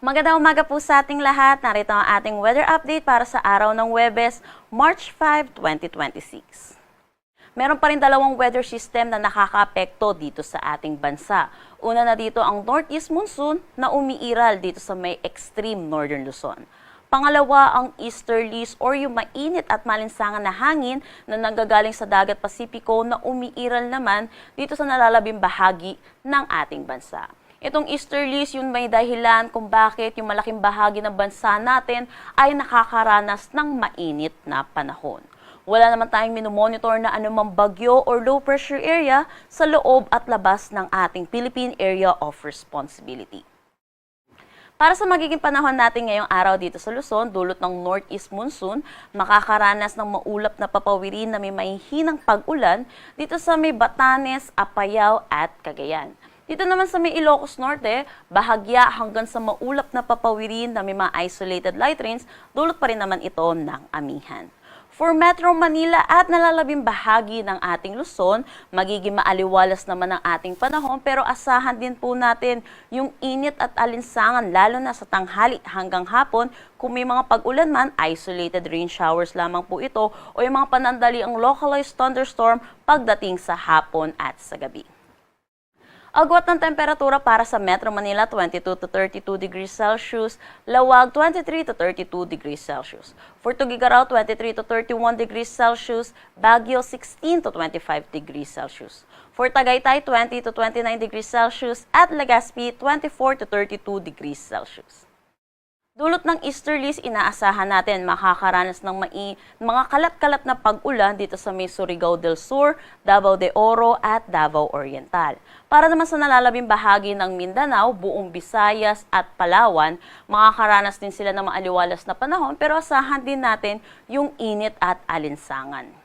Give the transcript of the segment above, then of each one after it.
Magandang umaga po sa ating lahat. Narito ang ating weather update para sa araw ng Huwebes, March 5, 2026. Meron pa rin dalawang weather system na nakakaapekto dito sa ating bansa. Una na dito ang northeast monsoon na umiiral dito sa may extreme northern Luzon. Pangalawa ang easterlies or yung mainit at malinsangan na hangin na nanggagaling sa dagat Pasipiko na umiiral naman dito sa nalalabing bahagi ng ating bansa. Itong easterlies, yun may dahilan kung bakit yung malaking bahagi ng bansa natin ay nakakaranas ng mainit na panahon. Wala naman tayong minomonitor na anumang bagyo or low pressure area sa loob at labas ng ating Philippine Area of Responsibility. Para sa magiging panahon natin ngayong araw dito sa Luzon, dulot ng northeast monsoon, makakaranas ng maulap na papawirin na may mahihinang pag-ulan dito sa may Batanes, Apayao at Cagayan. Dito naman sa may Ilocos Norte, bahagya hanggang sa maulap na papawirin na may mga isolated light rains, dulot pa rin naman ito ng amihan. For Metro Manila at nalalabing bahagi ng ating Luzon, magiging maaliwalas naman ang ating panahon pero asahan din po natin yung init at alinsangan lalo na sa tanghali hanggang hapon. Kung may mga pag-ulan man, isolated rain showers lamang po ito o yung mga panandali ang localized thunderstorm pagdating sa hapon at sa gabi. Agwat ng temperatura para sa Metro Manila, 22 to 32 degrees Celsius, Lawag, 23 to 32 degrees Celsius. For Tugigaraw, 23 to 31 degrees Celsius, Baguio, 16 to 25 degrees Celsius. For Tagaytay, 20 to 29 degrees Celsius, at Legazpi, 24 to 32 degrees Celsius. Dulot ng easterlies, inaasahan natin makakaranas ng mga kalat-kalat na pag-ulan dito sa may Surigao del Sur, Davao de Oro at Davao Oriental. Para naman sa nalalabing bahagi ng Mindanao, buong Visayas at Palawan, makakaranas din sila ng maaliwalas na panahon pero asahan din natin yung init at alinsangan.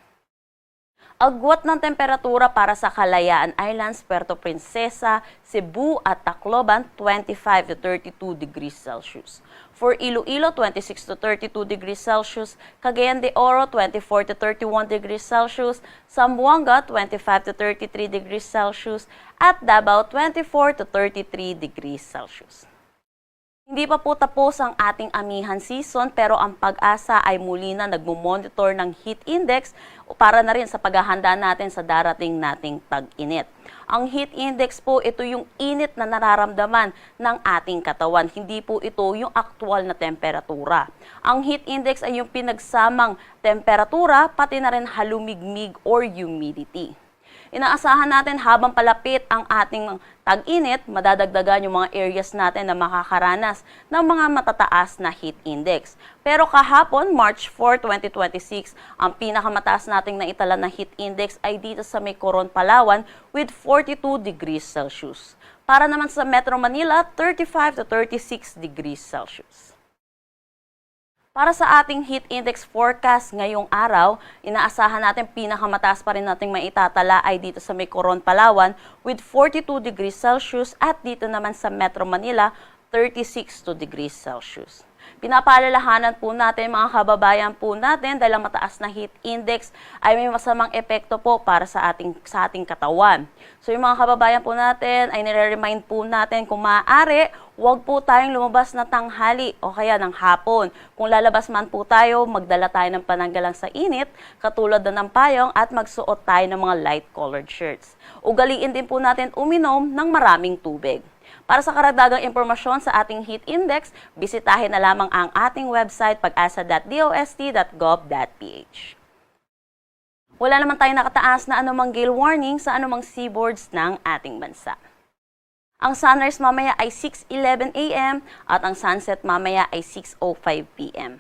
Agwat ng temperatura para sa Kalayaan Islands, Puerto Princesa, Cebu at Tacloban, 25 to 32 degrees Celsius. For Iloilo, 26 to 32 degrees Celsius, Cagayan de Oro, 24 to 31 degrees Celsius, Zamboanga, 25 to 33 degrees Celsius, at Davao, 24 to 33 degrees Celsius. Hindi pa po tapos ang ating amihan season pero ang Pag-asa ay muli na nagmo-monitor ng heat index para na rin sa paghahanda natin sa darating nating tag-init. Ang heat index po, ito yung init na nararamdaman ng ating katawan. Hindi po ito yung aktual na temperatura. Ang heat index ay yung pinagsamang temperatura pati na rin halumigmig or humidity. Inaasahan natin habang palapit ang ating tag-init, madadagdagan yung mga areas natin na makakaranas ng mga matataas na heat index. Pero kahapon, March 4, 2026, ang pinakamataas nating naitala na heat index ay dito sa may Coron, Palawan with 42 degrees Celsius. Para naman sa Metro Manila, 35 to 36 degrees Celsius. Para sa ating heat index forecast ngayong araw, inaasahan natin pinakamataas pa rin nating maitatala ay dito sa may Coron, Palawan with 42 degrees Celsius at dito naman sa Metro Manila, 36 degrees Celsius. Pinapaalalahanan po natin mga kababayan po natin dahil ang mataas na heat index ay may masamang epekto po para sa ating katawan. So yung mga kababayan po natin ay nire-remind po natin kung maaari, huwag po tayong lumabas na tanghali o kaya ng hapon. Kung lalabas man po tayo, magdala tayo ng pananggalang sa init, katulad na ng payong at magsuot tayo ng mga light-colored shirts. Ugaliin din po natin uminom ng maraming tubig. Para sa karagdagang impormasyon sa ating heat index, bisitahin na lamang ang ating website pag-asa.dost.gov.ph. Wala naman tayong nakataas na anumang gale warning sa anumang seaboards ng ating bansa. Ang sunrise mamaya ay 6:11 a.m. at ang sunset mamaya ay 6:05 p.m.